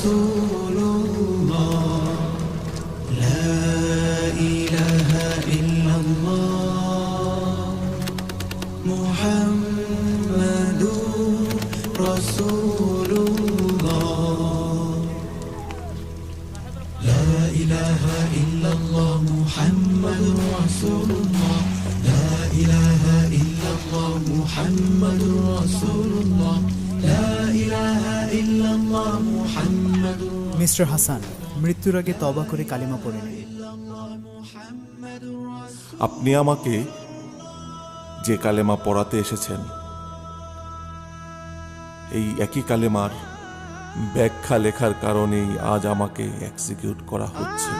রাসূলুল্লাহ লা ইলাহা ইল্লাল্লাহ মুহাম্মাদুর রাসূলুল্লাহ লা ইলাহা ইল্লাল্লাহ মুহাম্মাদুর রাসূলুল্লাহ লা ইলাহা ইল্লাল্লাহ মুহাম্মাদুর রাসূলুল্লাহ লা ইলাহা ইল্লাল্লাহ মুহাম্মাদুর। মিস্টার হাসান মৃত্যুর আগে তওবা করে কালিমা পড়ে নিন। আপনি আমাকে যে কালেমা পড়াতে এসেছেন, এই একই কালেমার ব্যাখ্যা লেখার কারণেই আজ আমাকে এক্সিকিউট করা হচ্ছে।